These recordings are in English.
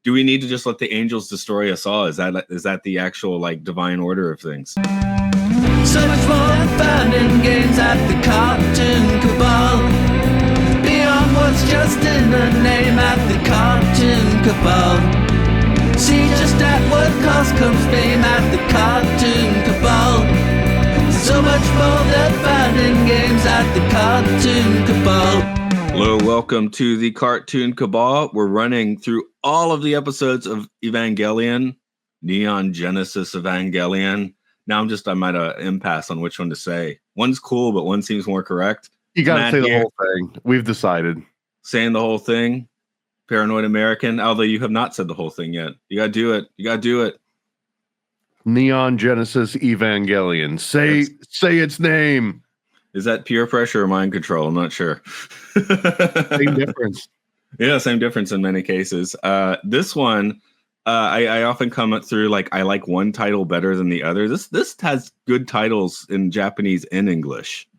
Do we need to just let the angels destroy us all? Is that the actual like divine order of things? So much more than fun and games at the Cartoon Cabal. Beyond what's just in the name at the Cartoon Cabal. See just at what cost comes fame at the Cartoon Cabal. So much more than fun and games at the Cartoon Cabal. Hello, welcome to the Cartoon Cabal. We're running through all of the episodes of Evangelion, Neon Genesis Evangelion. Now I'm at an impasse on which one to say. One's cool, but one seems more correct. You got to say the whole thing. We've decided. Saying the whole thing. Paranoid American, although you have not said the whole thing yet. You got to do it. Neon Genesis Evangelion. Say its name. Is that peer pressure or mind control? I'm not sure. Same difference. Yeah, same difference in many cases. This one, I often comment through like I like one title better than the other. This has good titles in Japanese and English.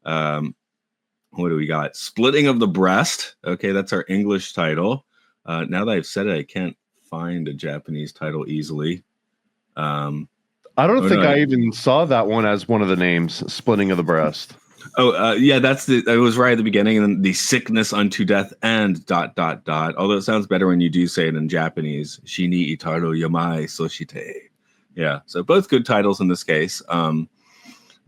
What do we got? Splitting of the Breast. Okay, that's our English title. Now that I've said it, I can't find a Japanese title easily. I don't think I even saw that one as one of the names. Splitting of the Breast. Yeah, it was right at the beginning, and then the sickness unto death and ... Although it sounds better when you do say it in Japanese. Shini itaru yamai soshite. Yeah, so both good titles in this case.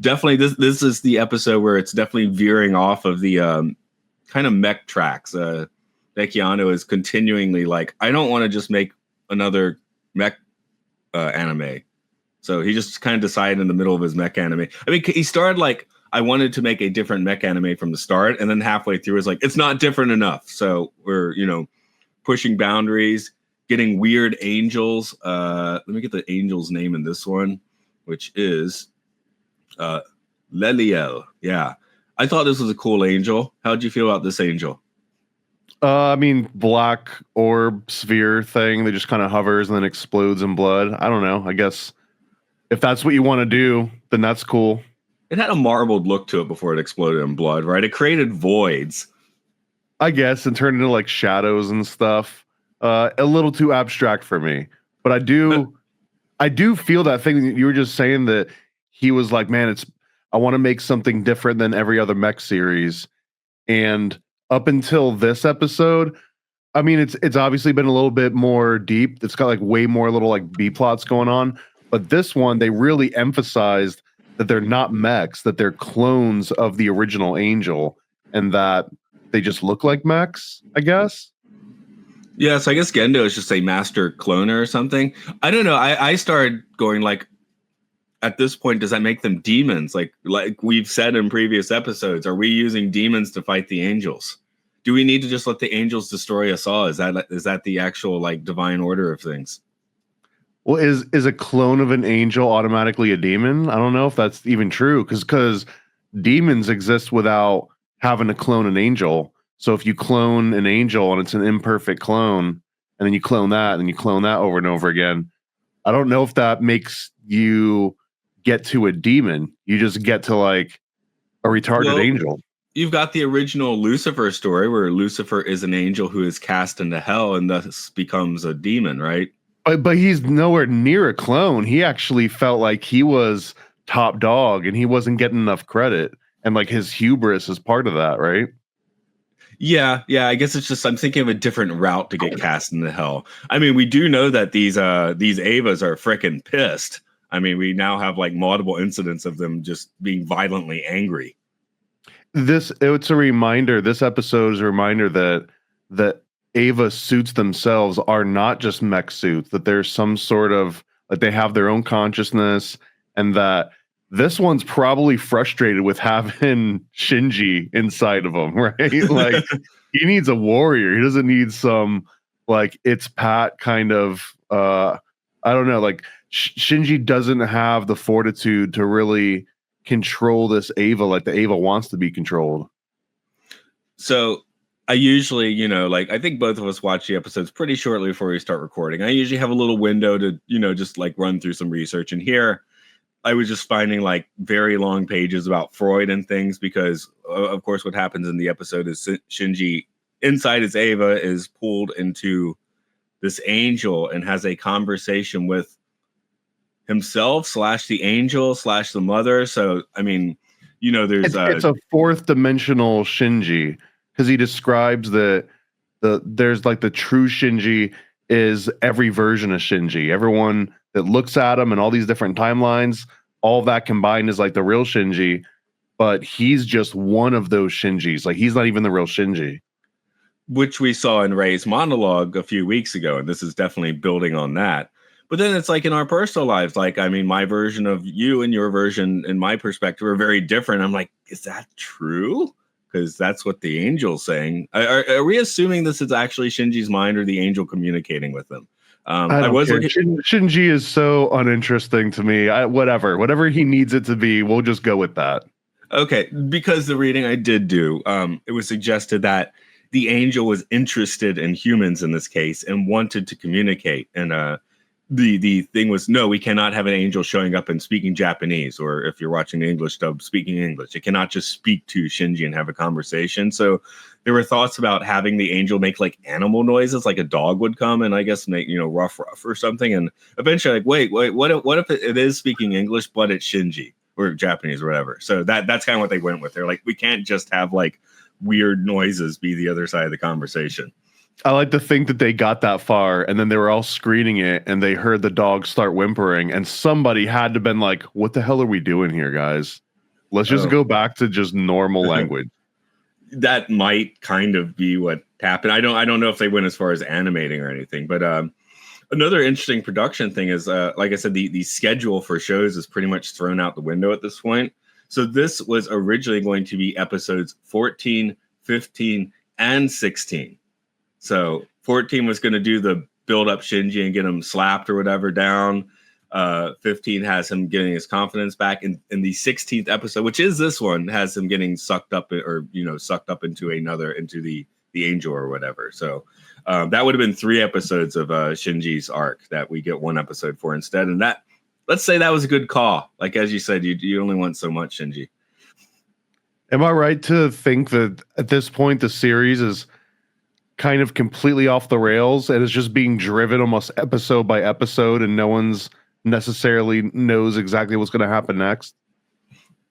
Definitely, this is the episode where it's definitely veering off of the kind of mech tracks. Vecchiano is continuingly like, I don't want to just make another mech anime. So he just kind of decided in the middle of his mech anime. I mean, he started like, I wanted to make a different mech anime from the start, and then halfway through is like, it's not different enough. So we're, pushing boundaries, getting weird angels. Let me get the angel's name in this one, which is Leliel. Yeah. I thought this was a cool angel. How'd you feel about this angel? Black orb sphere thing that just kind of hovers and then explodes in blood. I don't know. I guess if that's what you want to do, then that's cool. It had a marbled look to it before it exploded in blood, right? It created voids, I guess, and turned into like shadows and stuff. A little too abstract for me, but I do feel that thing that you were just saying, that he was like, man, I want to make something different than every other mech series. And up until this episode, it's obviously been a little bit more deep. It's got like way more little like B plots going on, but this one, they really emphasized that they're not mechs, that they're clones of the original angel, and that they just look like mechs, I guess. Yeah, so I guess Gendo is just a master cloner or something. I don't know. I started going like, at this point, does that make them demons? Like we've said in previous episodes, are we using demons to fight the angels? Do we need to just let the angels destroy us all? Is that the actual like divine order of things? Well, is a clone of an angel automatically a demon? I don't know if that's even true, because demons exist without having to clone an angel. So if you clone an angel and it's an imperfect clone, and then you clone that, and then you clone that over and over again, I don't know if that makes you get to a demon. You just get to like a retarded angel. You've got the original Lucifer story where Lucifer is an angel who is cast into hell and thus becomes a demon, right? But he's nowhere near a clone. He actually felt like he was top dog and he wasn't getting enough credit. And like his hubris is part of that, right? Yeah. I guess it's just I'm thinking of a different route to get cast into hell. I mean, we do know that these Avas are freaking pissed. I mean, we now have like multiple incidents of them just being violently angry. It's a reminder. This episode is a reminder that Ava suits themselves are not just mech suits, that there's some sort of, like, they have their own consciousness, and that this one's probably frustrated with having Shinji inside of him, right? Like, he needs a warrior. He doesn't need some, like, it's Pat kind of, I don't know, like, Shinji doesn't have the fortitude to really control this Ava like the Ava wants to be controlled. So I usually, I think both of us watch the episodes pretty shortly before we start recording. I usually have a little window to, just like run through some research. And here I was just finding like very long pages about Freud and things, because of course what happens in the episode is Shinji inside his Ava is pulled into this angel and has a conversation with himself / the angel / the mother. So, I mean, there's it's a fourth dimensional Shinji, because he describes there's like the true Shinji is every version of Shinji. Everyone that looks at him and all these different timelines, all that combined is like the real Shinji, but he's just one of those Shinjis. Like, he's not even the real Shinji. Which we saw in Ray's monologue a few weeks ago, and this is definitely building on that. But then it's like in our personal lives, like, I mean, my version of you and your version and my perspective are very different. I'm like, is that true? Because that's what the angel's saying. Are we assuming this is actually Shinji's mind or the angel communicating with him? Shinji is so uninteresting to me. Whatever he needs it to be, we'll just go with that. Okay, because the reading I did do, it was suggested that the angel was interested in humans in this case and wanted to communicate. And the thing was, no, we cannot have an angel showing up and speaking Japanese, or if you're watching the English dub, speaking English. It cannot just speak to Shinji and have a conversation. So there were thoughts about having the angel make like animal noises, like a dog would come and I guess make, ruff or something. And eventually, like, wait, what if it is speaking English, but it's Shinji or Japanese or whatever? So that's kind of what they went with. They're like, we can't just have like weird noises be the other side of the conversation. I like to think that they got that far and then they were all screening it and they heard the dog start whimpering and somebody had to been like, what the hell are we doing here, guys? Let's just go back to just normal language. That might kind of be what happened. I don't know if they went as far as animating or anything, but another interesting production thing is, like I said, the schedule for shows is pretty much thrown out the window at this point. So this was originally going to be episodes 14, 15, and 16. So 14 was going to do the build up Shinji and get him slapped or whatever down. 15 has him getting his confidence back. And the 16th episode, which is this one, has him getting sucked up into the angel or whatever. So that would have been 3 episodes of Shinji's arc that we get 1 episode for instead. And that, let's say that was a good call. Like, as you said, you only want so much, Shinji. Am I right to think that at this point the series is kind of completely off the rails and it's just being driven almost episode by episode and no one's necessarily knows exactly what's going to happen next?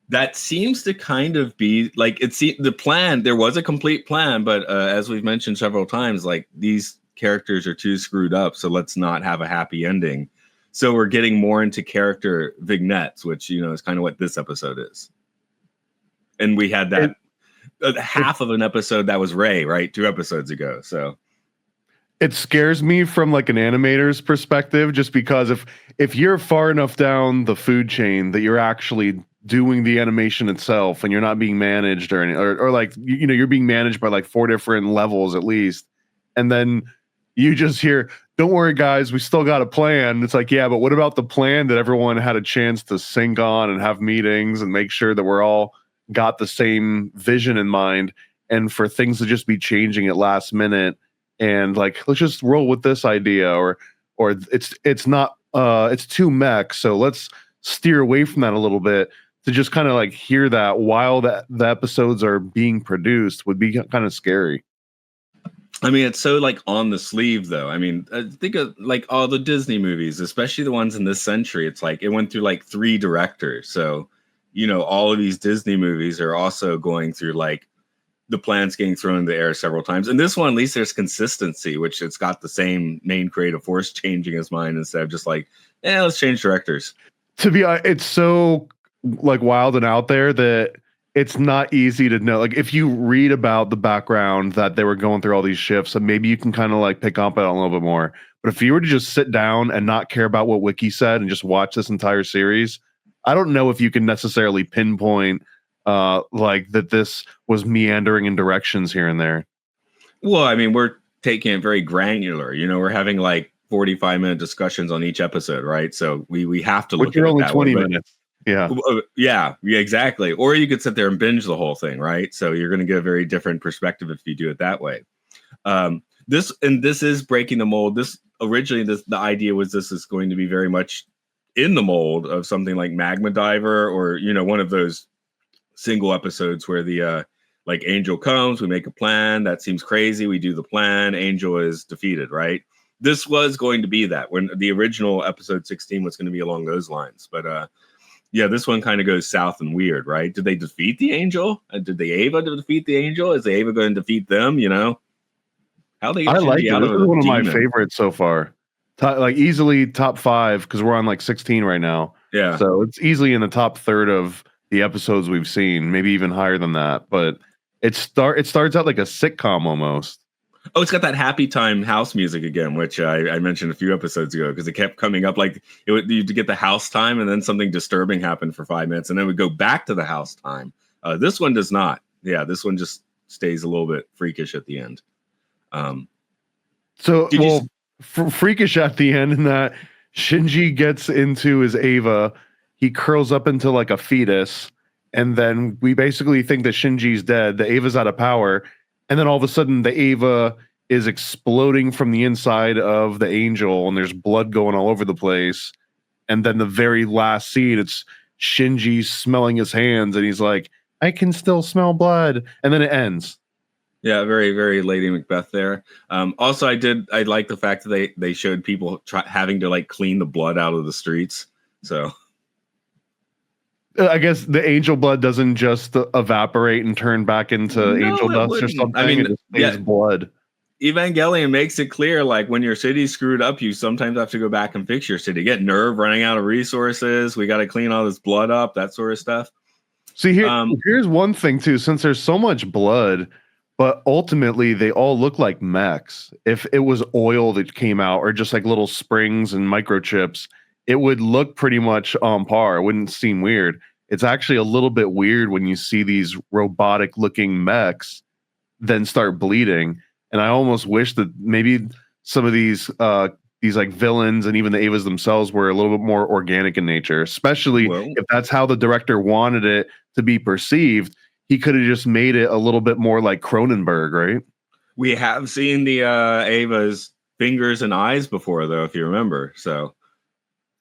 That seems to kind of be like, the plan. There was a complete plan, but as we've mentioned several times, like, these characters are too screwed up, so let's not have a happy ending. So we're getting more into character vignettes, which, is kind of what this episode is. And we had that half of an episode that was Ray, right? 2 episodes ago. So it scares me from like an animator's perspective, just because if you're far enough down the food chain that you're actually doing the animation itself and you're not being managed or like, you're being managed by like 4 different levels at least. And then you just hear, don't worry guys, we still got a plan. It's like, yeah, but what about the plan that everyone had a chance to sync on and have meetings and make sure that we're all got the same vision in mind, and for things to just be changing at last minute and like, let's just roll with this idea, or it's not it's too mech, so let's steer away from that a little bit, to just kind of like hear that while the episodes are being produced would be kind of scary. I mean, it's so like on the sleeve though. I mean, think of like all the Disney movies, especially the ones in this century. It's like it went through like 3 directors. So all of these Disney movies are also going through like the plans getting thrown in the air several times. And this one, at least there's consistency, which it's got the same main creative force changing his mind instead of just like, let's change directors. It's so like wild and out there that it's not easy to know. Like, if you read about the background that they were going through all these shifts, and maybe you can kind of like pick up on it a little bit more. But if you were to just sit down and not care about what Wiki said and just watch this entire series, I don't know if you can necessarily pinpoint like that this was meandering in directions here and there. Well, I mean, we're taking it very granular. We're having like 45-minute discussions on each episode, right? So we have to look at it only that 20 way, minutes. Yeah, exactly. Or you could sit there and binge the whole thing, right? So you're going to get a very different perspective if you do it that way. This is breaking the mold. The idea was this is going to be very much in the mold of something like Magma Diver, or one of those single episodes where the like Angel comes, we make a plan that seems crazy, we do the plan, Angel is defeated, right? this was going to be that, when the original episode 16 was going to be along those lines. But yeah, this one kind of goes south and weird, right? Did they defeat the angel? Did the Ava defeat the angel? Is the Ava going to defeat them? You know, how they get I like Shinji it. out This of is a one of my demon. favorites so far. Like easily top 5 because we're on like 16 right now. Yeah. So it's easily in the top third of the episodes we've seen, maybe even higher than that. But it starts out like a sitcom almost. Oh, it's got that happy time house music again, which I mentioned a few episodes ago because it kept coming up. Like you'd get the house time, and then something disturbing happened for 5 minutes, and then we go back to the house time. This one does not. Yeah, this one just stays a little bit freakish at the end. Freakish at the end in that Shinji gets into his Ava, he curls up into like a fetus, and then we basically think that Shinji's dead. The Ava's out of power, and then all of a sudden the Ava is exploding from the inside of the angel, and there's blood going all over the place. And then the very last scene, it's Shinji smelling his hands, and he's like, "I can still smell blood," and then it ends. Yeah, very, very Lady Macbeth there. Also, I like the fact that they showed people having to like clean the blood out of the streets. So I guess the angel blood doesn't just evaporate and turn back into angel dust or something. I mean, it just stays blood. Evangelion makes it clear, like when your city's screwed up, you sometimes have to go back and fix your city. Get NERV running out of resources. We got to clean all this blood up, that sort of stuff. See, here's one thing too. Since there's so much blood, but ultimately they all look like mechs. If it was oil that came out or just like little springs and microchips, it would look pretty much on par. It wouldn't seem weird. It's actually a little bit weird when you see these robotic looking mechs then start bleeding. And I almost wish that maybe some of these like villains and even the Avas themselves were a little bit more organic in nature, especially if that's how the director wanted it to be perceived. He could have just made it a little bit more like Cronenberg, right? We have seen the Ava's fingers and eyes before, though, if you remember. So,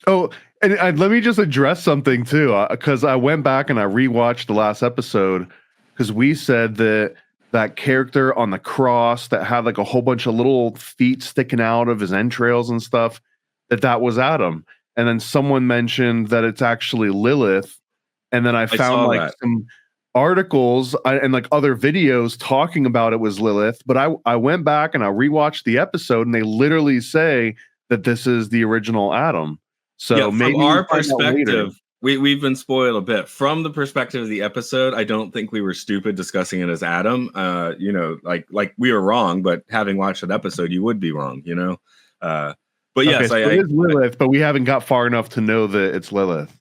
and let me just address something too, because I went back and I rewatched the last episode because we said that character on the cross that had like a whole bunch of little feet sticking out of his entrails and stuff, that was Adam. And then someone mentioned that it's actually Lilith. And then I found like some articles and like other videos talking about it was Lilith. But I went back and I rewatched the episode, and they literally say that this is the original Adam. So yeah, maybe from our perspective, we've been spoiled a bit. From the perspective of the episode, I don't think we were stupid discussing it as Adam. You know, like we were wrong, but having watched that episode, you would be wrong, you know? But yes, so it is Lilith, but we haven't got far enough to know that it's Lilith.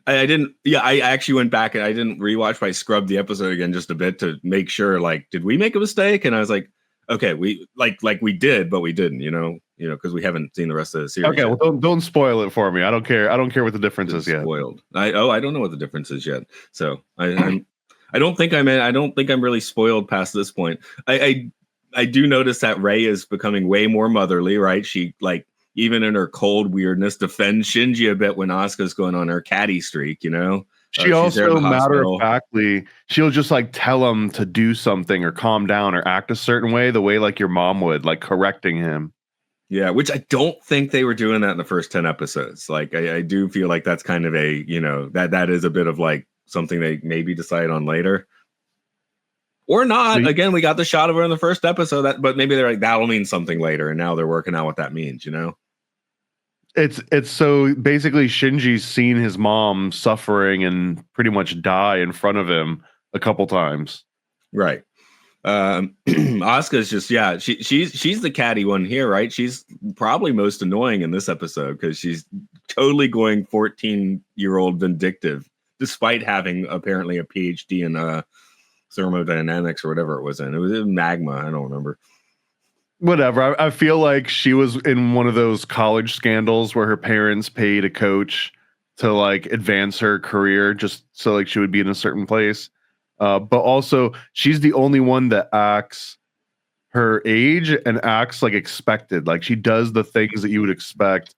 I didn't. Yeah, I actually went back and I didn't rewatch, but I scrubbed the episode again just a bit to make sure. Like, did we make a mistake? And I was like, okay, we like we did, but we didn't. You know, because we haven't seen the rest of the series. Okay, yet. Well, don't spoil it for me. I don't care. I don't care what the difference is yet. Spoiled. I don't know what the difference is yet. So I don't think I'm really spoiled past this point. I do notice that Rei is becoming way more motherly. Right? She like. Even in her cold weirdness, defends Shinji a bit when Asuka's going on her catty streak, you know? She also, matter-of-factly, she'll just like tell him to do something or calm down or act a certain way, the way like your mom would, like correcting him. Yeah, which I don't think they were doing that in the first 10 episodes. Like, I do feel like that's kind of a, you know, that is a bit of like something they maybe decide on later. Or not. Again, we got the shot of her in the first episode, but maybe they're like, that'll mean something later. And now they're working out what that means, you know? It's so basically Shinji's seen his mom suffering and pretty much die in front of him a couple times. Right. Asuka's just, yeah, she's the catty one here, right? She's probably most annoying in this episode because she's totally going 14-year-old vindictive, despite having apparently a PhD in thermodynamics or whatever it was in. It was in magma. I don't remember. Whatever. I feel like she was in one of those college scandals where her parents paid a coach to like advance her career just so like she would be in a certain place. But also she's the only one that acts her age and acts like expected. Like she does the things that you would expect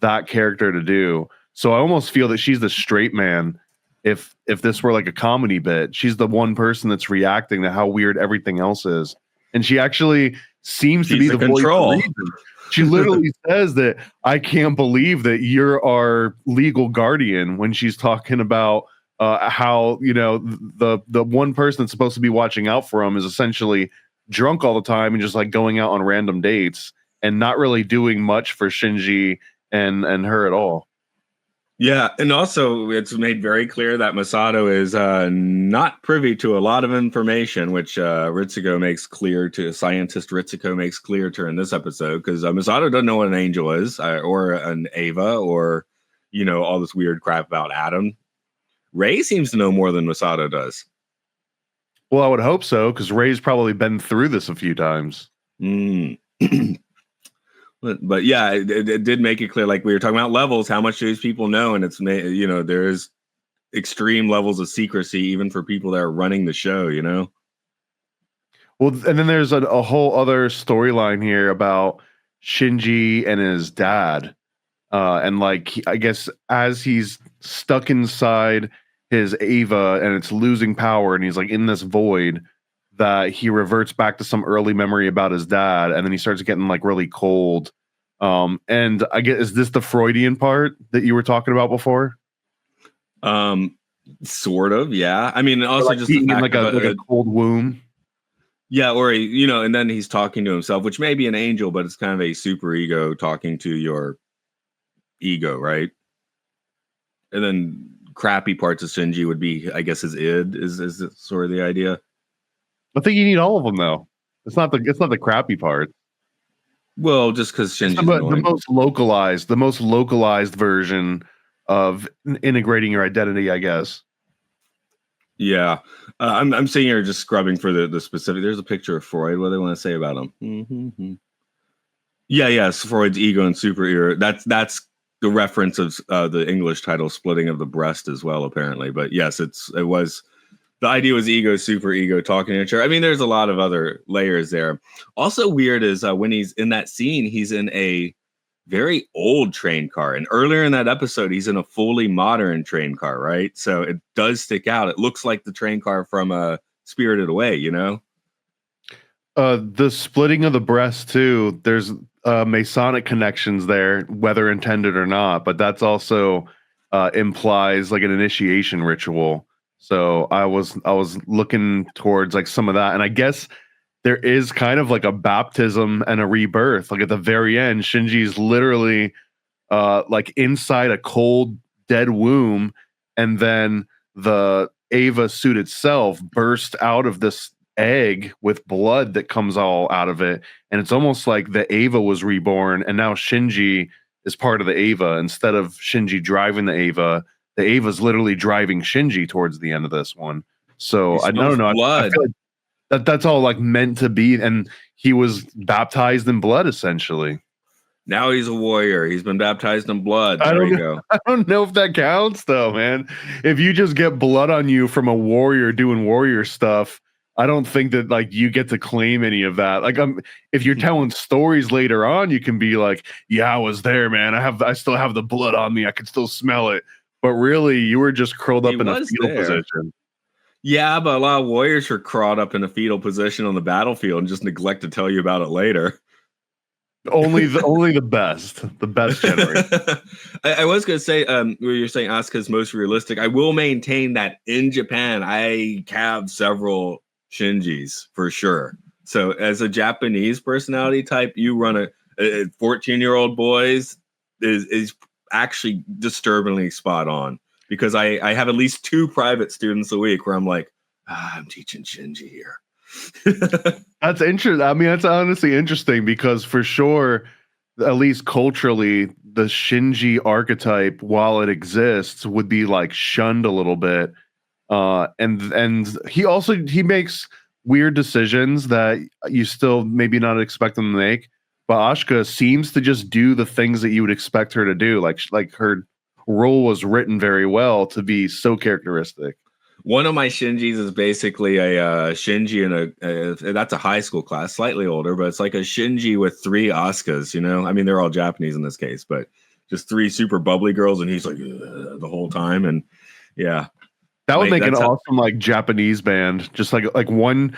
that character to do. So I almost feel that she's the straight man. If this were like a comedy bit, she's the one person that's reacting to how weird everything else is. And she actually seems to be the voice of reason. She literally says that I can't believe that you're our legal guardian when she's talking about how, you know, the one person that's supposed to be watching out for him is essentially drunk all the time and just like going out on random dates and not really doing much for Shinji and her at all. Yeah, and also it's made very clear that Misato is not privy to a lot of information, which Ritsuko makes clear to scientist Ritsuko makes clear to her in this episode, because Misato doesn't know what an angel is or an Eva or, you know, all this weird crap about Adam. Ray seems to know more than Misato does. Well, I would hope so, because Ray's probably been through this a few times. But yeah, it did make it clear, like we were talking about levels, how much these people know, and it's, you know, there's extreme levels of secrecy even for people that are running the show, you know. Well, and then there's a whole other storyline here about Shinji and his dad, and like I guess as he's stuck inside his Eva and it's losing power, and he's like in this void, that he reverts back to some early memory about his dad, and then he starts getting like really cold. And I guess, is this the Freudian part that you were talking about before? Sort of, yeah. I mean, also like just the fact like a cold womb. Yeah, or you know, and then he's talking to himself, which may be an angel, but it's kind of a super ego talking to your ego, right? And then crappy parts of Shinji would be, I guess, his id is sort of the idea. I think you need all of them, though. It's not the crappy part. Well, just because Shinji's the most localized version of integrating your identity, I guess. Yeah, I'm sitting here just scrubbing for the specific. There's a picture of Freud. What do they want to say about him? Mm-hmm. Yes, Freud's ego and super ego. That's the reference of the English title, splitting of the breast, as well, apparently. But yes, it was. The idea was ego, super ego, talking to each other. I mean, there's a lot of other layers there. Also weird is when he's in that scene, he's in a very old train car. And earlier in that episode, he's in a fully modern train car, right? So it does stick out. It looks like the train car from Spirited Away, you know? The splitting of the breast, too. There's Masonic connections there, whether intended or not. But that's also implies like an initiation ritual. So I was looking towards like some of that, and I guess there is kind of like a baptism and a rebirth. Like at the very end, Shinji's literally like inside a cold, dead womb, and then the Eva suit itself burst out of this egg with blood that comes all out of it, and it's almost like the Eva was reborn, and now Shinji is part of the Eva instead of Shinji driving the Eva. The Ava's literally driving Shinji towards the end of this one. So I don't know. I feel like that's all like meant to be. And he was baptized in blood, essentially. Now he's a warrior. He's been baptized in blood. There you go. I don't know if that counts, though, man. If you just get blood on you from a warrior doing warrior stuff, I don't think that like you get to claim any of that. Like, if you're telling stories later on, you can be like, "Yeah, I was there, man. I still have the blood on me. I can still smell it." But really, you were just curled up in a fetal position. Yeah, but a lot of warriors are crawled up in a fetal position on the battlefield and just neglect to tell you about it later. Only the best generation. I was going to say, where you're saying Asuka's most realistic, I will maintain that in Japan, I have several Shinjis for sure. So as a Japanese personality type, you run a 14-year-old boys is actually disturbingly spot on, because I have at least 2 private students a week where I'm like, I'm teaching Shinji here. That's interesting. I mean, that's honestly interesting, because for sure, at least culturally, the Shinji archetype, while it exists, would be like shunned a little bit. And he makes weird decisions that you still maybe not expect him to make. But Asuka seems to just do the things that you would expect her to do. Like her role was written very well to be so characteristic. One of my Shinjis is basically a Shinji in that's a high school class, slightly older, but it's like a Shinji with 3 Asukas, you know? I mean, they're all Japanese in this case, but just 3 super bubbly girls, and he's like the whole time. And yeah. That would make an awesome like Japanese band. Just like one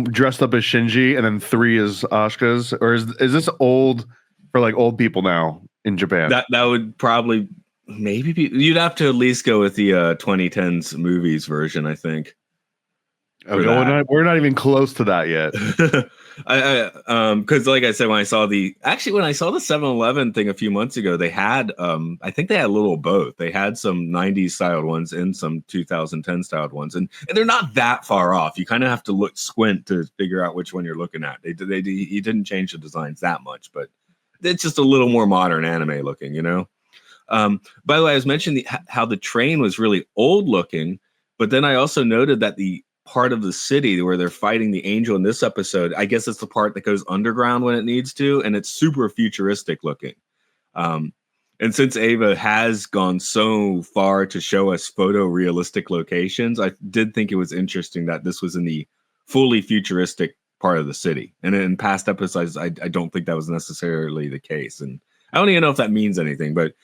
dressed up as Shinji and then 3 as Asukas. Or is this old for like old people now in Japan. That would probably maybe be, you'd have to at least go with the 2010s movies version, I think. We're not even close to that yet. Because like I said, when I saw the 7-Eleven thing a few months ago, they had I think they had a little both. They had some 90s styled ones and some 2010 styled ones, and they're not that far off. You kind of have to squint to figure out which one you're looking at. He didn't change the designs that much, but it's just a little more modern anime looking, you know. By the way, I was mentioning how the train was really old looking, but then I also noted that the part of the city where they're fighting the angel in this episode, I guess it's the part that goes underground when it needs to, and it's super futuristic looking. And since Ava has gone so far to show us photorealistic locations, I did think it was interesting that this was in the fully futuristic part of the city. And in past episodes, I don't think that was necessarily the case. And I don't even know if that means anything, but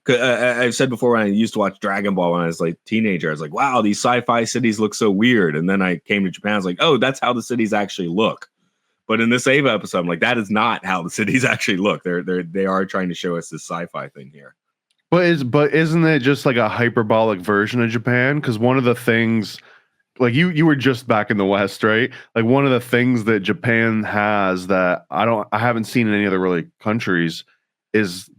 I've said before, when I used to watch Dragon Ball when I was like a teenager, I was like, wow, these sci-fi cities look so weird. And then I came to Japan, I was like, oh, that's how the cities actually look. But in this Ava episode, I'm like, that is not how the cities actually look. They are trying to show us this sci-fi thing here. But isn't it just like a hyperbolic version of Japan? Because one of the things, like you were just back in the West, right? Like one of the things that Japan has that I haven't seen in any other really countries is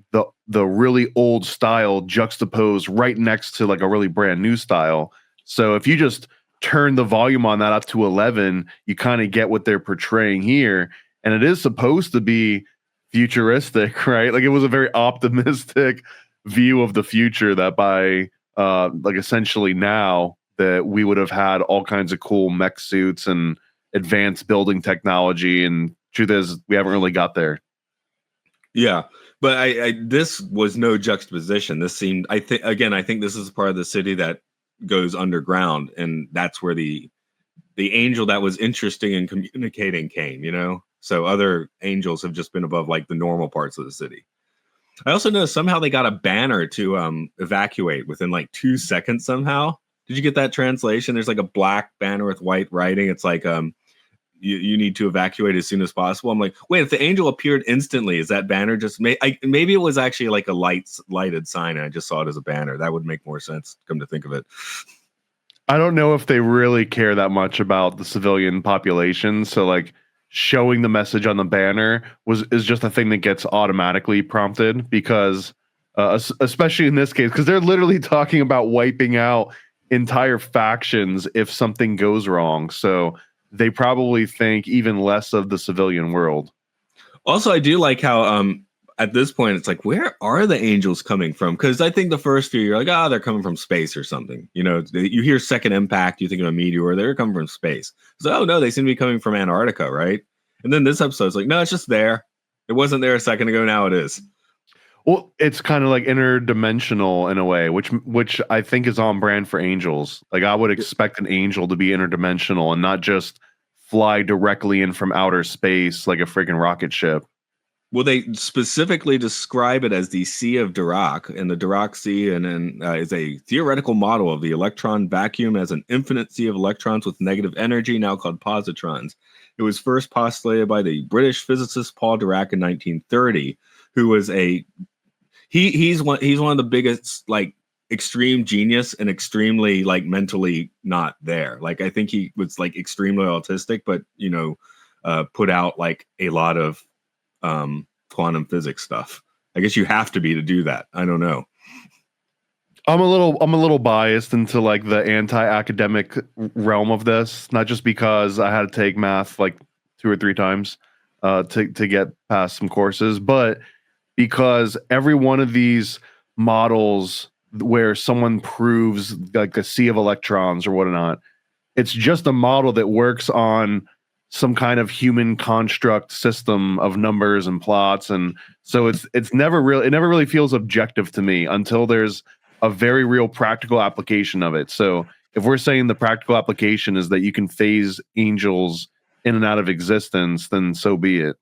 the really old style juxtaposed right next to like a really brand new style. So if you just turn the volume on that up to 11, you kind of get what they're portraying here. And it is supposed to be futuristic, right? Like it was a very optimistic view of the future that by like essentially now that we would have had all kinds of cool mech suits and advanced building technology. And truth is, we haven't really got there. Yeah. But I this was no juxtaposition. This seemed, I think this is part of the city that goes underground, and that's where the angel that was interesting in communicating came, you know? So other angels have just been above like the normal parts of the city. I also noticed somehow they got a banner to evacuate within like 2 seconds somehow. Did you get that translation? There's like a black banner with white writing. It's like you need to evacuate as soon as possible. I'm like, wait, if the angel appeared instantly, is that banner just maybe it was actually like a lighted sign and I just saw it as a banner? That would make more sense, come to think of it. I don't know if they really care that much about the civilian population. So like showing the message on the banner is just a thing that gets automatically prompted because especially in this case, because they're literally talking about wiping out entire factions if something goes wrong. So they probably think even less of the civilian world. Also, I do like how at this point it's like, where are the angels coming from? Because I think the first few, you're like, they're coming from space or something. You know, you hear second impact, you think of a meteor, they're coming from space. So, oh no, they seem to be coming from Antarctica, right? And then this episode's like, no, it's just there. It wasn't there a second ago, now it is. Well, it's kind of like interdimensional in a way, which I think is on brand for angels. Like I would expect an angel to be interdimensional and not just fly directly in from outer space like a freaking rocket ship. Well, they specifically describe it as the Sea of Dirac, and the Dirac Sea is a theoretical model of the electron vacuum as an infinite sea of electrons with negative energy, now called positrons. It was first postulated by the British physicist Paul Dirac in 1930, who was he's one of the biggest like extreme genius and extremely like mentally not there. Like I think he was like extremely autistic, but you know, put out like a lot of quantum physics stuff. I guess you have to be to do that. I don't know. I'm a little biased into like the anti-academic realm of this, not just because I had to take math like 2 or 3 times to get past some courses, but because every one of these models where someone proves like a sea of electrons or whatnot, it's just a model that works on some kind of human construct system of numbers and plots. And so it never really feels objective to me until there's a very real practical application of it. So if we're saying the practical application is that you can phase angels in and out of existence, then so be it.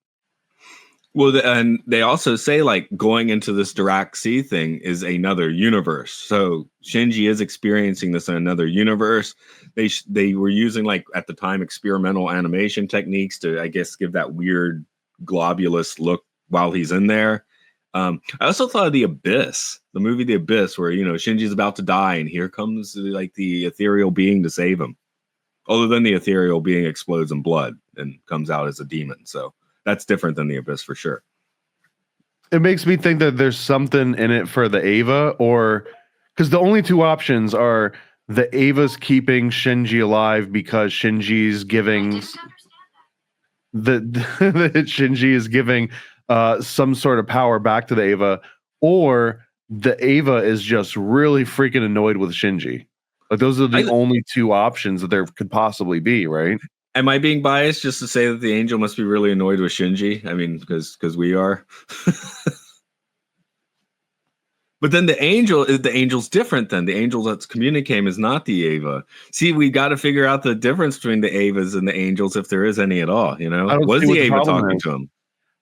Well, and they also say like going into this Dirac Sea thing is another universe. So Shinji is experiencing this in another universe. They were using like at the time experimental animation techniques to, I guess, give that weird globulous look while he's in there. I also thought of The Abyss, the movie The Abyss, where Shinji's about to die and here comes like the ethereal being to save him. Other than the ethereal being explodes in blood and comes out as a demon, so that's different than The Abyss for sure. It makes me think that there's something in it for the Eva, or because the only two options are the Eva's keeping Shinji alive because Shinji's giving that Shinji is giving some sort of power back to the Eva, or the Eva is just really freaking annoyed with Shinji. Like those are the only two options that there could possibly be, right? Am I being biased just to say that the angel must be really annoyed with Shinji? I mean, because we are. But then the angel's different then. The angel that's communicating is not the Eva. See, we got to figure out the difference between the Evas and the angels, if there is any at all, Was the Eva talking to him?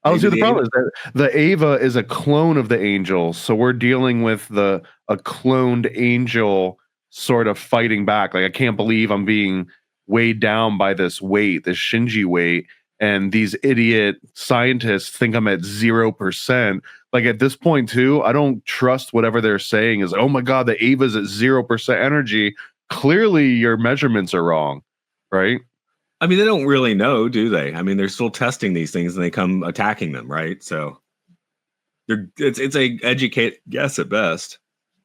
I don't see the problem is that the Eva is a clone of the angel. So we're dealing with a cloned angel sort of fighting back. Like, I can't believe I'm being weighed down by this weight, this Shinji weight, and these idiot scientists think I'm at 0%. Like, at this point too, I don't trust whatever they're saying is, oh my God, the Eva's at 0% energy. Clearly your measurements are wrong, right? I mean, they don't really know, do they? I mean, they're still testing these things and they come attacking them, right? So it's a educated guess at best.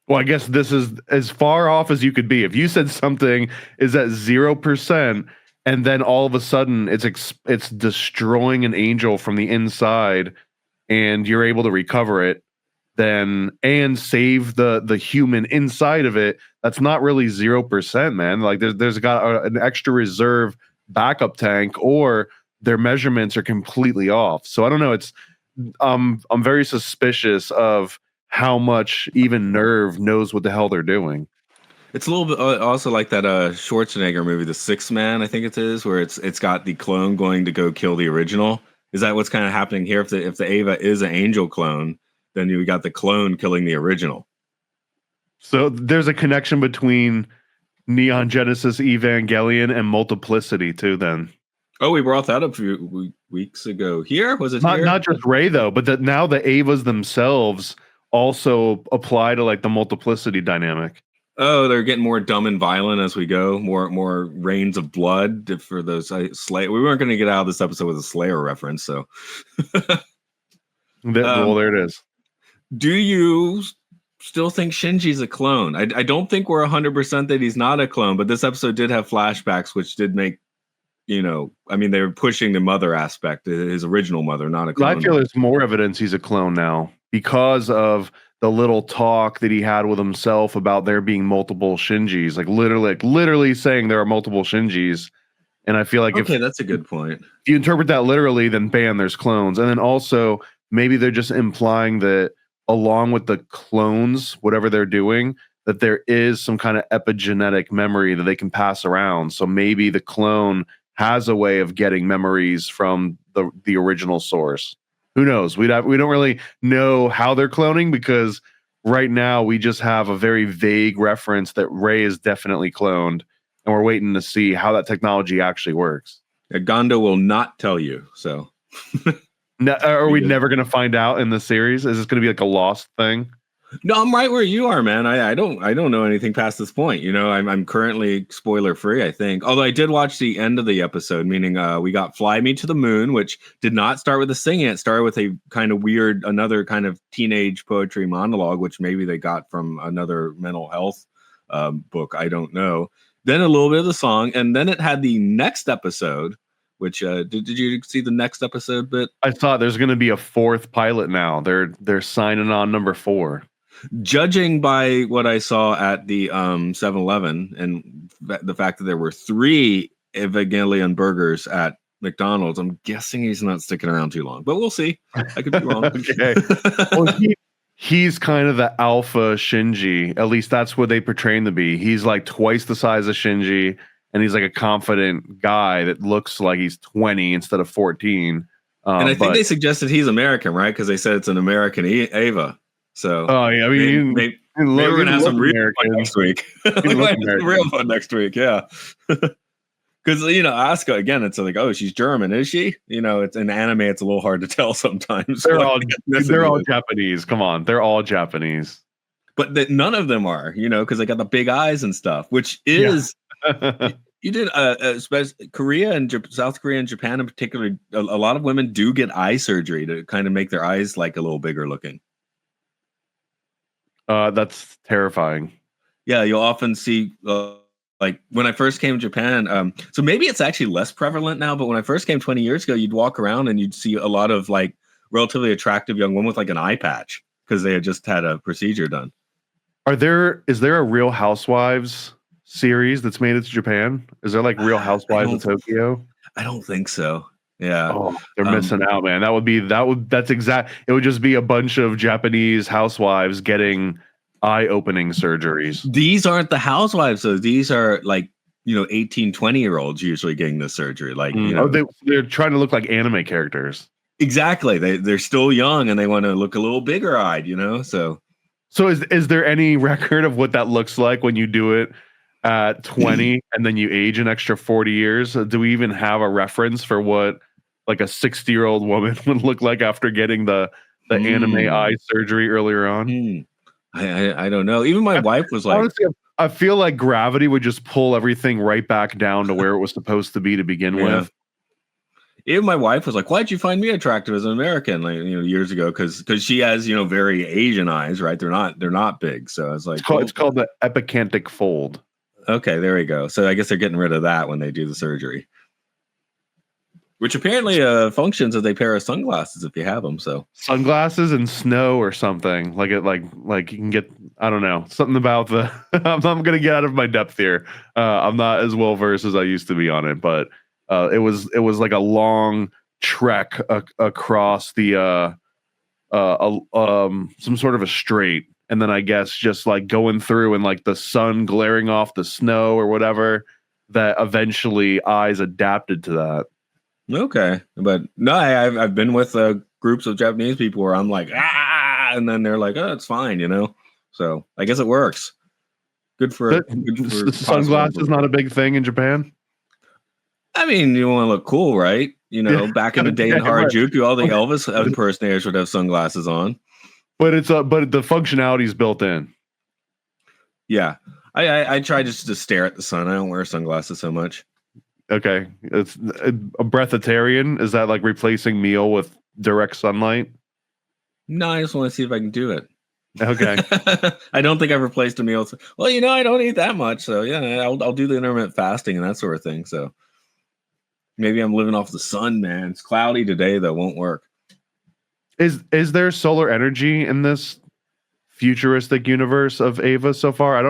Well, I guess this is as far off as you could be. If you said something is at 0% and then all of a sudden it's destroying an angel from the inside and you're able to recover it, then and save the human inside of it, that's not really 0%, man. Like there's got an extra reserve backup tank, or their measurements are completely off. So I don't know. I'm very suspicious of how much even NERV knows what the hell they're doing. It's a little bit also like that Schwarzenegger movie, The Sixth Man, I think it is, where it's got the clone going to go kill the original. Is that what's kind of happening here? If the Eva is an angel clone, then you got the clone killing the original. So there's a connection between Neon Genesis Evangelion and multiplicity too, then. Oh, we brought that up a few weeks ago. Here? Was it here? Not just Ray, though, but that now the Evas themselves also apply to like the multiplicity dynamic. Oh, they're getting more dumb and violent as we go. More rains of blood for those Slayer. We weren't going to get out of this episode with a Slayer reference, so. Well, there it is. Do you still think Shinji's a clone? I don't think we're 100% that he's not a clone, but this episode did have flashbacks, which did make, I mean, they were pushing the mother aspect, his original mother, not a clone. I feel there's more evidence he's a clone now because of the little talk that he had with himself about there being multiple Shinjis, like literally saying there are multiple Shinjis. And I feel like that's a good point. If you interpret that literally, then bam, there's clones. And then also maybe they're just implying that along with the clones, whatever they're doing, that there is some kind of epigenetic memory that they can pass around. So maybe the clone has a way of getting memories from the original source. Who knows? We don't really know how they're cloning, because right now we just have a very vague reference that Rey is definitely cloned, and we're waiting to see how that technology actually works. Gondo will not tell you, so. No, are we never going to find out in the series? Is this going to be like a lost thing? No, I'm right where you are, man. I don't know anything past this point. I'm currently spoiler free, I think. Although I did watch the end of the episode, meaning we got Fly Me to the Moon, which did not start with a singing. It started with a kind of weird, another kind of teenage poetry monologue, which maybe they got from another mental health book. I don't know. Then a little bit of the song, and then it had the next episode. Which did you see the next episode bit? I saw there's going to be a fourth pilot now. They're signing on number 4. Judging by what I saw at the 7-Eleven and the fact that there were 3 Evangelion burgers at McDonald's, I'm guessing he's not sticking around too long. But we'll see. I could be wrong. Okay. Well, he's kind of the alpha Shinji. At least that's what they portray him to be. He's like twice the size of Shinji. And he's like a confident guy that looks like he's 20 instead of 14. And I think they suggested he's American, right? Because they said it's an American Eva. So, yeah, I mean, maybe we're gonna have some real fun next week. We might have some real fun next week, yeah. Because Asuka again, it's like, oh, she's German, is she? It's in anime, it's a little hard to tell sometimes. They're what all the they're ethnicity all is. Japanese. Come on, they're all Japanese. But none of them are, because they got the big eyes and stuff, which is you did especially Korea and South Korea and Japan in particular. A lot of women do get eye surgery to kind of make their eyes like a little bigger looking. That's terrifying. Yeah, you'll often see like when I first came to Japan. So maybe it's actually less prevalent now, but when I first came 20 years ago, you'd walk around and you'd see a lot of like relatively attractive young women with like an eye patch because they had just had a procedure done. Is there a Real Housewives series that's made it to Japan? Is there like Real Housewives of Tokyo? I don't think so. Yeah. Oh, they're missing out, man. It would just be a bunch of Japanese housewives getting eye-opening surgeries. These aren't the housewives, though. These are like, 18, 20-year-olds usually getting this surgery. Like, they're trying to look like anime characters. Exactly. They're still young and they want to look a little bigger eyed, So is there any record of what that looks like when you do it at 20 and then you age an extra 40 years? Do we even have a reference for what like a 60-year-old woman would look like after getting the anime eye surgery earlier on? I don't know. Even my wife was like, honestly, I feel like gravity would just pull everything right back down to where it was supposed to be to begin with. Even my wife was like, "Why'd you find me attractive as an American?" Like years ago, because she has very Asian eyes, right? They're not big, so it's like it's called the epicantic fold. Okay, there we go. So I guess they're getting rid of that when they do the surgery, which apparently functions as a pair of sunglasses if you have them. So sunglasses and snow or something like it, like you can get. I don't know, something about the. I'm gonna get out of my depth here. I'm not as well versed as I used to be on it, but. It was like a long trek across the some sort of a strait, and then I guess just like going through and like the sun glaring off the snow or whatever. That eventually eyes adapted to that. Okay, but no, I've been with groups of Japanese people where I'm like and then they're like, oh, it's fine, So I guess it works. Good for sunglasses. Not a big thing in Japan. I mean, you want to look cool, right? Back in the day in Harajuku, all the Elvis impersonators would have sunglasses on. But but the functionality is built in. Yeah, I try just to stare at the sun. I don't wear sunglasses so much. Okay, it's a breatharian. Is that like replacing meal with direct sunlight? No, I just want to see if I can do it. Okay. I don't think I've replaced a meal. Well, I don't eat that much, so yeah, I'll do the intermittent fasting and that sort of thing. So. Maybe I'm living off the sun, man. It's cloudy today, though. Won't work. Is there solar energy in this futuristic universe of Ava so far? I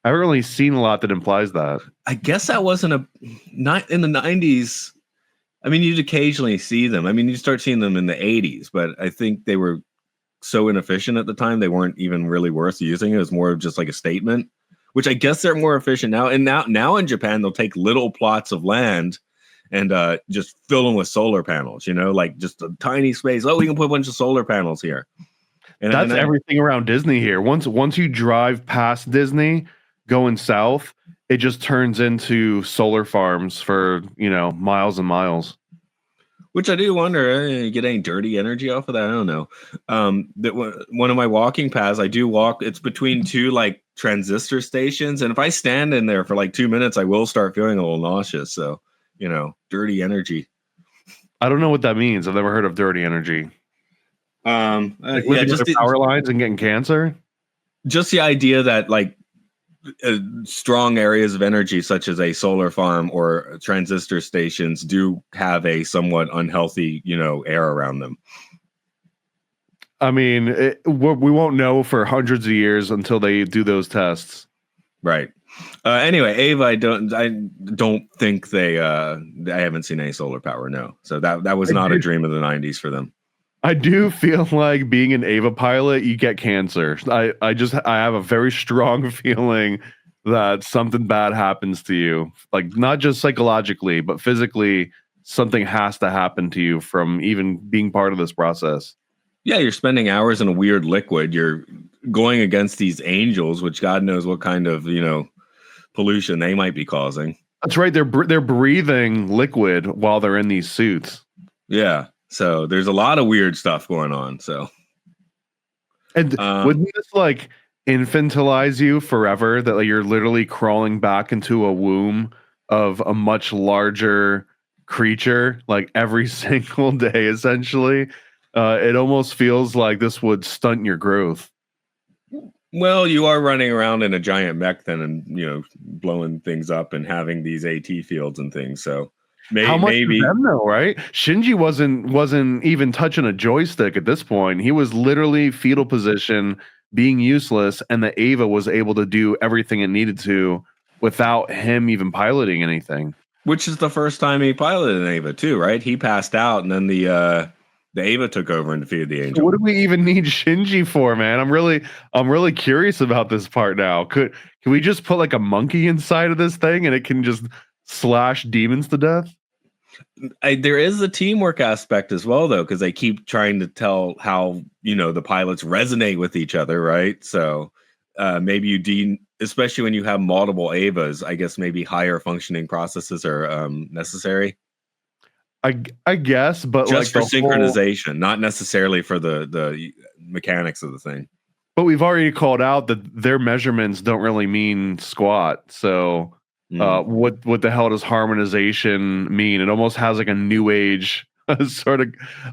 haven't really seen a lot that implies that. I guess that wasn't not in the 90s. I mean, you'd occasionally see them. I mean, you start seeing them in the 80s, but I think they were so inefficient at the time they weren't even really worth using. It was more of just like a statement, which I guess they're more efficient now. And now in Japan, they'll take little plots of land and just fill them with solar panels, like just a tiny space. Oh, we can put a bunch of solar panels here. And that's everything around Disney here. Once you drive past Disney, going south, it just turns into solar farms for, miles and miles. Which I do wonder, you get any dirty energy off of that? I don't know. That one of my walking paths, I do walk. It's between two like transistor stations, and if I stand in there for like 2 minutes, I will start feeling a little nauseous. So. Dirty energy. I don't know what that means. I've never heard of dirty energy. Just power lines and getting cancer. Just the idea that like strong areas of energy, such as a solar farm or transistor stations, do have a somewhat unhealthy, air around them. I mean, we won't know for hundreds of years until they do those tests. Right. Anyway, Ava, I don't think they. I haven't seen any solar power. No, so that was not a dream of the 90s for them. I do feel like being an Ava pilot, you get cancer. I have a very strong feeling that something bad happens to you, like not just psychologically, but physically. Something has to happen to you from even being part of this process. Yeah, you're spending hours in a weird liquid. You're going against these angels, which God knows what kind of pollution they might be causing. That's right. They're breathing liquid while they're in these suits. Yeah. So there's a lot of weird stuff going on. So, and wouldn't this like infantilize you forever? That like you're literally crawling back into a womb of a much larger creature, like every single day, essentially. It almost feels like this would stunt your growth. Well, you are running around in a giant mech then, and blowing things up and having these AT fields and things. So How much maybe for them though, right? Shinji wasn't even touching a joystick at this point. He was literally fetal position, being useless, and the Ava was able to do everything it needed to without him even piloting anything. Which is the first time he piloted an Ava too, right? He passed out, and then the Ava took over and defeated the Angel. So what do we even need Shinji for, man? I'm really curious about this part now. Can we just put like a monkey inside of this thing and it can just slash demons to death? There is a teamwork aspect as well, though, because they keep trying to tell how the pilots resonate with each other, right? So maybe especially when you have multiple Avas, I guess maybe higher functioning processes are necessary. I guess, but just like for synchronization, not necessarily for the mechanics of the thing. But we've already called out that their measurements don't really mean squat. So what the hell does harmonization mean? It almost has like a new age sort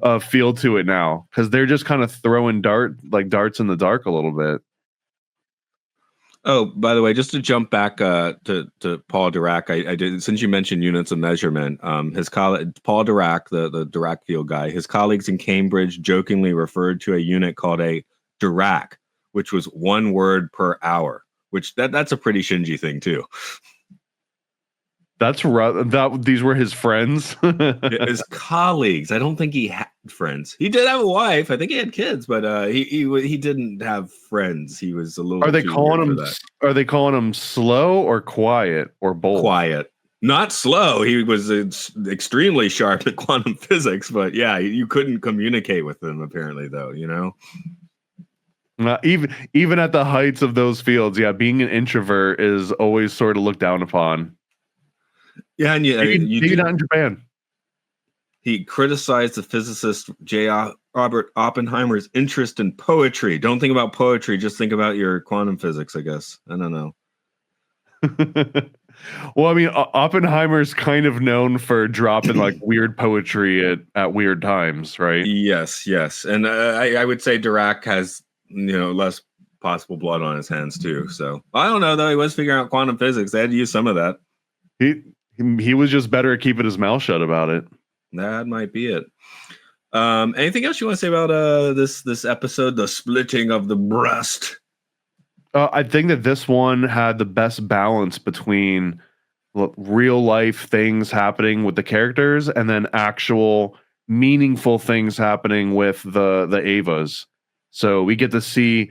of feel to it now, because they're just kind of throwing darts in the dark a little bit. Oh, by the way, just to jump back to Paul Dirac, I did, since you mentioned units of measurement, his colleague Paul Dirac, the Dirac field guy, his colleagues in Cambridge jokingly referred to a unit called a Dirac, which was 1 word per hour, which that's a pretty Shinji thing too. That's right. These were his friends. His colleagues. I don't think he had friends. He did have a wife. I think he had kids, but he didn't have friends. He was a little. Are they calling him slow or quiet or both? Quiet, not slow. He was extremely sharp at quantum physics, but yeah, you couldn't communicate with him apparently, though. Even at the heights of those fields, yeah, being an introvert is always sort of looked down upon. Yeah, and you not in Japan. He criticized the physicist J. Robert Oppenheimer's interest in poetry. Don't think about poetry, just think about your quantum physics, I guess. I don't know. Well, I mean, Oppenheimer's kind of known for dropping like weird poetry at weird times, right? Yes. And I would say Dirac has less possible blood on his hands too. So I don't know, though. He was figuring out quantum physics. They had to use some of that. He was just better at keeping his mouth shut about it. That might be it. Anything else you want to say about this episode, the splitting of the breast? I think that this one had the best balance between real life things happening with the characters and then actual meaningful things happening with the Avas. So we get to see,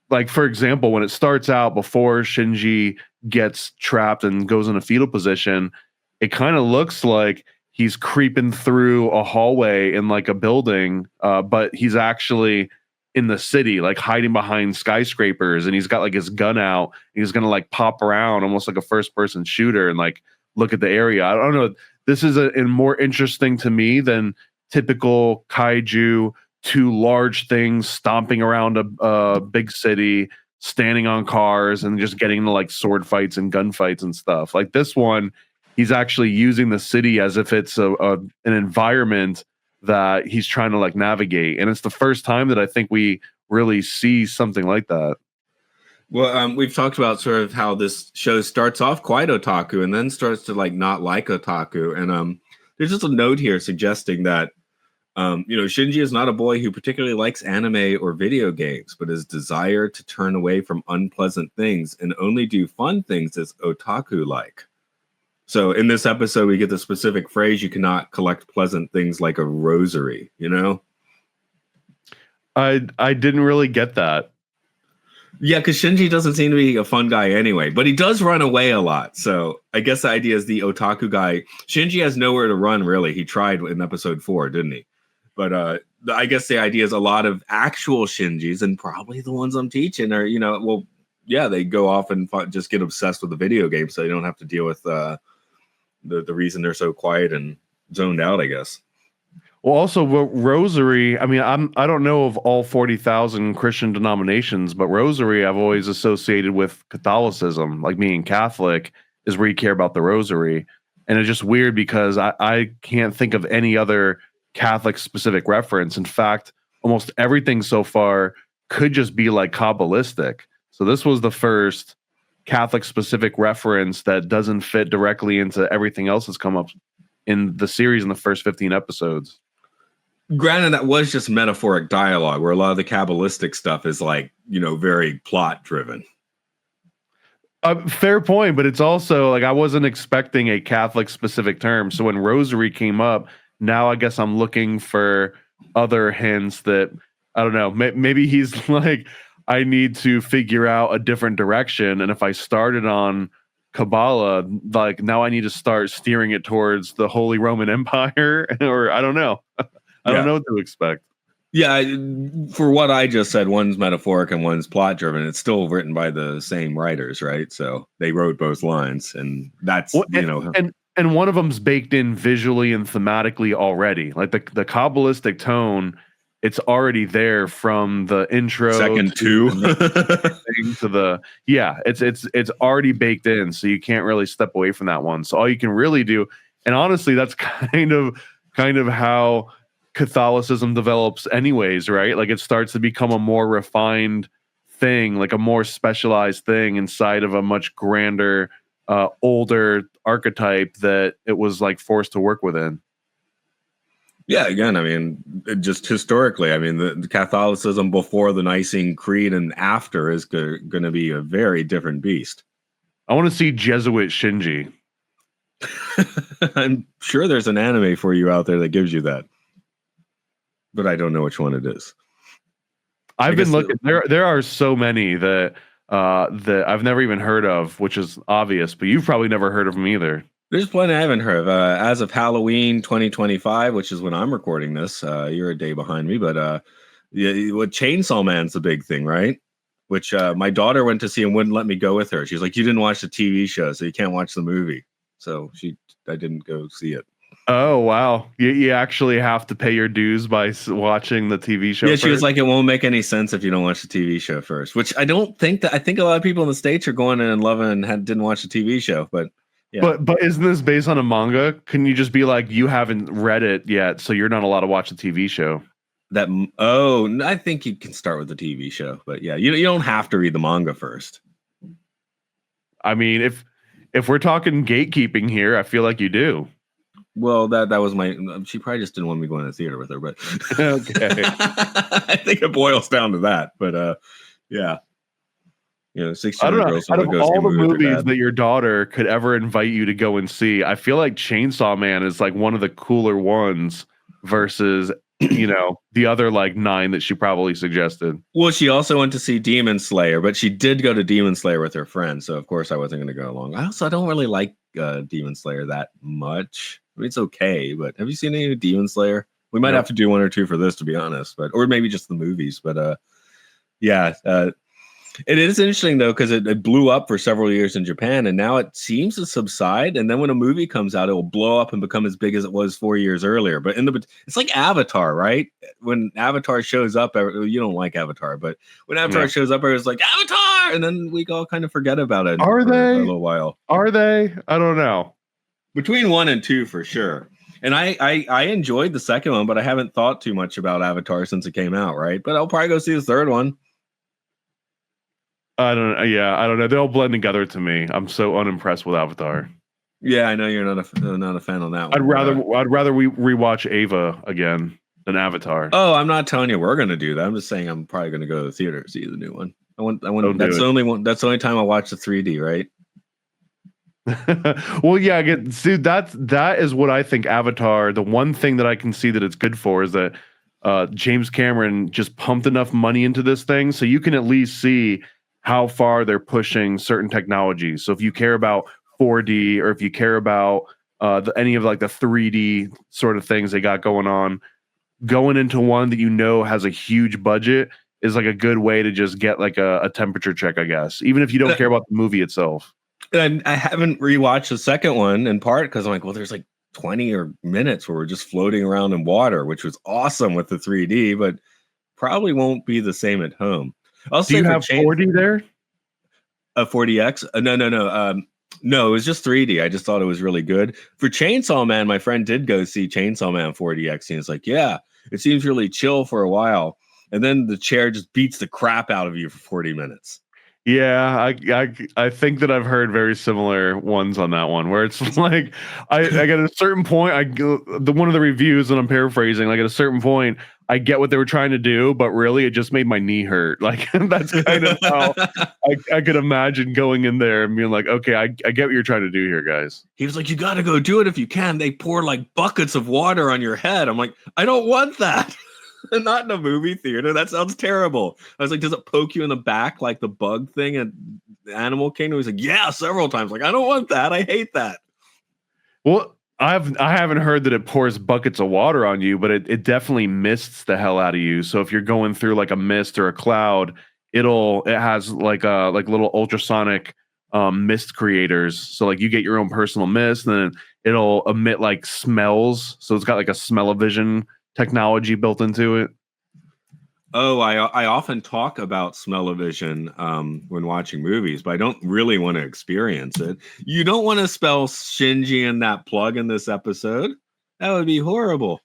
like, for example, when it starts out before Shinji gets trapped and goes in a fetal position, it kind of looks like he's creeping through a hallway in like a building, but he's actually in the city, like hiding behind skyscrapers, and he's got like his gun out. He's gonna like pop around almost like a first person shooter and like look at the area. I don't know. This is more interesting to me than typical kaiju, 2 large things stomping around a big city, standing on cars and just getting into like sword fights and gunfights and stuff. Like this one, he's actually using the city as if it's an environment that he's trying to like navigate. And it's the first time that I think we really see something like that. Well, we've talked about sort of how this show starts off quite otaku and then starts to like not like otaku. And there's just a note here suggesting that Shinji is not a boy who particularly likes anime or video games, but his desire to turn away from unpleasant things and only do fun things is otaku-like. So in this episode, we get the specific phrase, you cannot collect pleasant things like a rosary, I didn't really get that. Yeah, because Shinji doesn't seem to be a fun guy anyway, but he does run away a lot. So I guess the idea is the otaku guy. Shinji has nowhere to run, really. He tried in episode 4, didn't he? But I guess the idea is a lot of actual Shinjis, and probably the ones I'm teaching are, they go off and just get obsessed with the video game so they don't have to deal with the reason they're so quiet and zoned out, I guess. Well, also rosary. I mean, I don't know of all 40,000 Christian denominations, but rosary I've always associated with Catholicism. Like being Catholic is where you care about the rosary, and it's just weird because I can't think of any other Catholic specific reference. In fact, almost everything so far could just be like Kabbalistic. So this was the first Catholic specific reference that doesn't fit directly into everything else that's come up in the series in the first 15 episodes. Granted, that was just metaphoric dialogue, where a lot of the Kabbalistic stuff is like, very plot driven. Fair point, but it's also like I wasn't expecting a Catholic specific term. So when rosary came up, now I guess I'm looking for other hints that, I don't know, maybe he's like, I need to figure out a different direction. And if I started on Kabbalah, like now I need to start steering it towards the Holy Roman Empire, or I don't know. I don't know what to expect. Yeah, for what I just said, one's metaphoric and one's plot driven. It's still written by the same writers, right? So they wrote both lines, and that's and one of them's baked in visually and thematically already. Like the Kabbalistic tone, it's already there from the intro, second to the it's already baked in, so you can't really step away from that one. So all you can really do, and honestly, that's kind of how Catholicism develops anyways, right? Like it starts to become a more refined thing, like a more specialized thing inside of a much grander, older archetype that it was like forced to work within. Yeah, again, I mean, just historically, I mean, the Catholicism before the Nicene Creed and after is going to be a very different beast. I want to see Jesuit Shinji. I'm sure there's an anime for you out there that gives you that, but I don't know which one it is. I've been looking. There are so many that I've never even heard of, which is obvious, but you've probably never heard of them either. There's plenty I haven't heard of. As of Halloween 2025, which is when I'm recording this, you're a day behind me, but Chainsaw Man's the big thing, right? Which my daughter went to see and wouldn't let me go with her. She's like, "You didn't watch the TV show, so you can't watch the movie." So I didn't go see it. Oh, wow. You actually have to pay your dues by watching the TV show. Yeah, she was like, it won't make any sense if you don't watch the TV show first, which I don't think that. I think a lot of people in the States are going in and loving and didn't watch the TV show. But yeah. But isn't this based on a manga? Can you just be like, you haven't read it yet, so you're not allowed to watch the TV show? I think you can start with the TV show. But yeah, you don't have to read the manga first. I mean, if we're talking gatekeeping here, I feel like you do. Well, that was she probably just didn't want me going to the theater with her, but okay. I think it boils down to that. But yeah, 16-year-old girls. Out of all the movies that your daughter could ever invite you to go and see, I feel like Chainsaw Man is like one of the cooler ones versus the other like 9 that she probably suggested. Well, she also went to see Demon Slayer, but she did go to Demon Slayer with her friends, so of course I wasn't going to go along. I don't really like Demon Slayer that much. I mean, it's okay, but have you seen any Demon Slayer? We might have to do 1 or 2 for this, to be honest, or maybe just the movies. But it is interesting though, because it blew up for several years in Japan, and now it seems to subside. And then when a movie comes out, it will blow up and become as big as it was 4 years earlier. But it's like Avatar, right? When Avatar shows up, you don't like Avatar, but when Avatar shows up, it's like Avatar, and then we all kind of forget about it. Are they? A little while? Are they? I don't know. Between 1 and 2 for sure. And I enjoyed the second one, but I haven't thought too much about Avatar since it came out, right? But I'll probably go see the third one. I don't know. They all blend together to me. I'm so unimpressed with Avatar. Yeah, I know you're not a fan on that one. I'd rather we rewatch Ava again than Avatar. Oh, I'm not telling you we're gonna do that. I'm just saying I'm probably gonna go to the theater to see the new one. That's the only one. That's the only time I watch the 3D, right? Well, yeah, dude, that is what I think Avatar, the one thing that I can see that it's good for is that James Cameron just pumped enough money into this thing so you can at least see how far they're pushing certain technologies. So if you care about 4D or if you care about any of like the 3D sort of things they got going on, going into one that has a huge budget is like a good way to just get like a temperature check, I guess, even if you don't care about the movie itself. And I haven't rewatched the second one in part because I'm like, well, there's like 20 or minutes where we're just floating around in water, which was awesome with the 3D, but probably won't be the same at home. I'll Do say you for have 4D there? A 40X? No, it was just 3D. I just thought it was really good. For Chainsaw Man, my friend did go see Chainsaw Man 40X, and it's like, yeah, it seems really chill for a while, and then the chair just beats the crap out of you for 40 minutes. Yeah, I think that I've heard very similar ones on that one, where it's like I get a certain point, one of the reviews, and I'm paraphrasing, like at a certain point, I get what they were trying to do, but really it just made my knee hurt. Like that's kind of how I could imagine going in there and being like, okay, I get what you're trying to do here, guys. He was like, you got to go do it if you can. They pour like buckets of water on your head. I'm like, I don't want that. Not in a movie theater. That sounds terrible. I was like, does it poke you in the back like the bug thing at Animal Kingdom? He's like, yeah, several times. Like, I don't want that. I hate that. Well, I haven't heard that it pours buckets of water on you, but it definitely mists the hell out of you. So if you're going through like a mist or a cloud, it has like little ultrasonic mist creators. So like you get your own personal mist, and then it'll emit like smells. So it's got like a smell-o-vision technology built into it. Oh, I often talk about smell-o-vision when watching movies, but I don't really want to experience it. You don't want to spell Shinji in that plug in this episode. That would be horrible.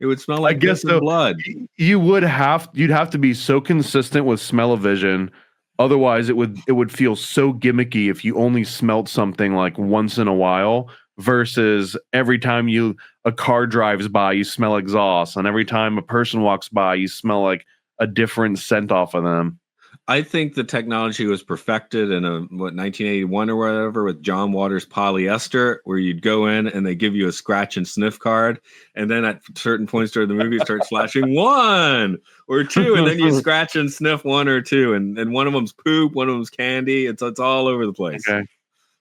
It would smell like piss and blood. You'd have to be so consistent with smell-o-vision. Otherwise, it would feel so gimmicky if you only smelled something like once in a while, versus every time a car drives by, you smell exhaust, and every time a person walks by, you smell like a different scent off of them. I think the technology was perfected in 1981 or whatever with John Waters polyester, where you'd go in and they give you a scratch and sniff card, and then at certain points during the movie start flashing 1 or 2, and then you scratch and sniff 1 or 2, and one of them's poop, one of them's candy. It's all over the place. Okay.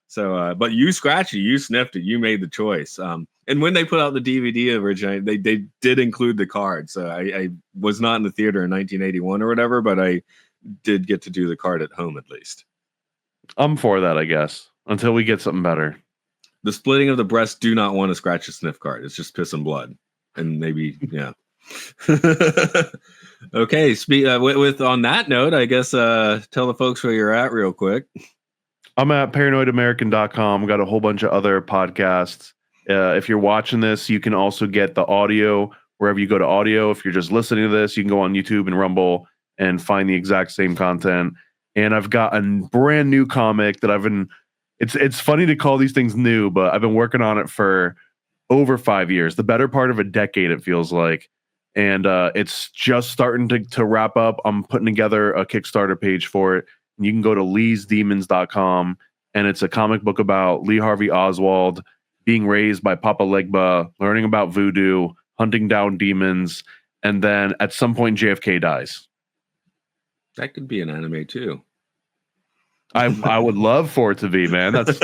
So, but you scratched it, you sniffed it, you made the choice. And when they put out the DVD originally, they did include the card. So I was not in the theater in 1981 or whatever, but I did get to do the card at home at least. I'm for that, I guess, until we get something better. The splitting of the breast do not want to scratch a sniff card. It's just piss and blood, and maybe yeah. Okay. With on that note, I guess tell the folks where you're at real quick. I'm at paranoidamerican.com. Got a whole bunch of other podcasts. If you're watching this, you can also get the audio wherever you go to audio. If you're just listening to this, you can go on YouTube and Rumble and find the exact same content. And I've got a brand new comic that it's funny to call these things new, but I've been working on it for over 5 years, the better part of a decade, it feels like. And it's just starting to wrap up. I'm putting together a Kickstarter page for it. You can go to leesdemons.com, and it's a comic book about Lee Harvey Oswald being raised by Papa Legba, learning about voodoo, hunting down demons, and then at some point JFK dies. That could be an anime too. I would love for it to be, man. That's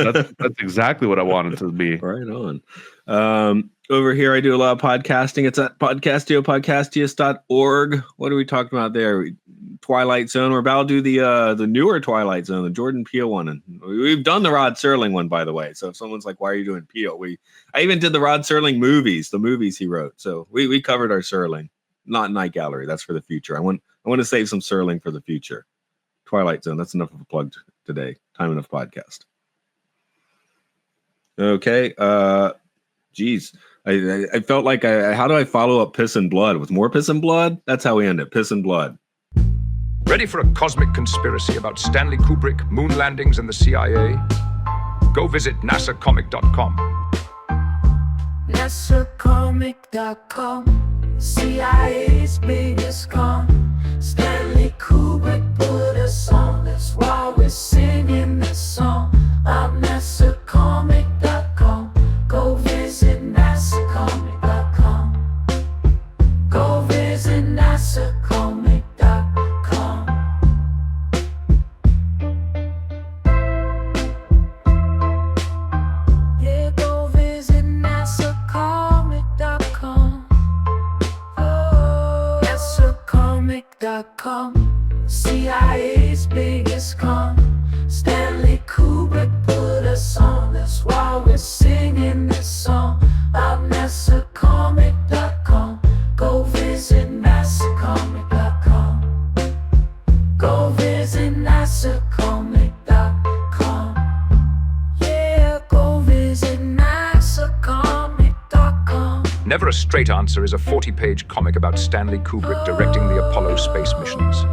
exactly what I want it to be. Right on. Over here, I do a lot of podcasting. It's at podcastius.org. What are we talking about there? Twilight Zone. We're about to do the newer Twilight Zone, the Jordan Peele one. And we've done the Rod Serling one, by the way. So if someone's like, why are you doing Peele? I even did the Rod Serling movies, the movies he wrote. So we covered our Serling, not Night Gallery. That's for the future. I want to save some Serling for the future. Twilight Zone. That's enough of a plug today. Time Enough podcast. Okay. Geez. I felt like how do I follow up Piss and Blood with more Piss and Blood? That's how we end it. Piss and Blood. Ready for a cosmic conspiracy about Stanley Kubrick, moon landings, and the CIA? Go visit nasacomic.com. nasacomic.com, CIA's biggest con. Stanley Kubrick put us on, that's why we're singing this song. I'm nasacomic.com. Go visit nasacomic.com. Go visit nasacomic.com. Yeah, go visit nasacomic.com. Oh, nasacomic.com. CIA's biggest con. Stanley Kubrick Never a Straight Answer is a 40-page comic about Stanley Kubrick directing the Apollo space missions.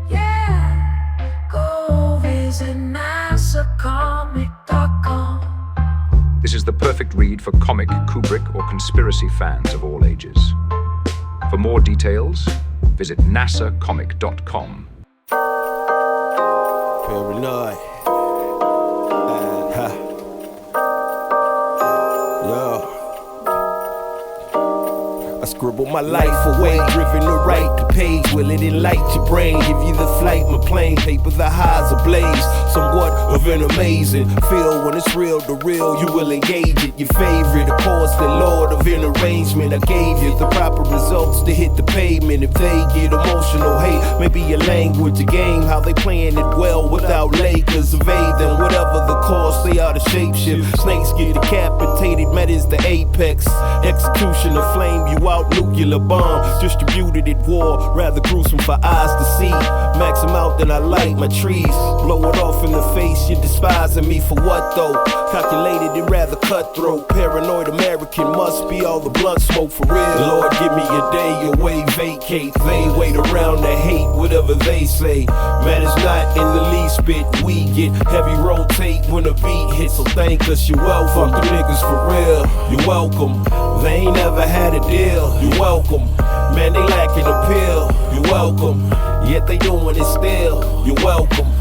Yeah, go visit NASAcomic.com. This is the perfect read for comic, Kubrick, or conspiracy fans of all ages. For more details, visit nasacomic.com. Paranoid. Yo. I scribble my life away, driven to write the page. Will it enlighten your brain? Give you the flight, my plane, paper the highs ablaze. Somewhat of an amazing feel when it's real to real. You will engage it. Your favorite, of course, the Lord of an arrangement. I gave you the proper results to hit the pavement. If they get emotional, hey, maybe your language, a game, how they playing it well without Lakers. Evade them, whatever the cost, they are the shapeshift. Snakes get decapitated, met is the apex. Execution of flame you out, nuclear bomb distributed at war, rather gruesome for eyes to see. Max them out, then I light my trees. Blow it off in the face, you're despising me for what though? Calculated and rather cutthroat. Paranoid American must be all the blunt smoke for real. Lord, give me a day away, vacate. They wait around to hate whatever they say. Matters not in the least bit. We get heavy rotate when a beat hits, so thank us, you're welcome. Fuck the niggas for real, you're welcome. They ain't never had a deal, you're welcome. Man, they lacking appeal, you're welcome. Yet they doing it still, you're welcome.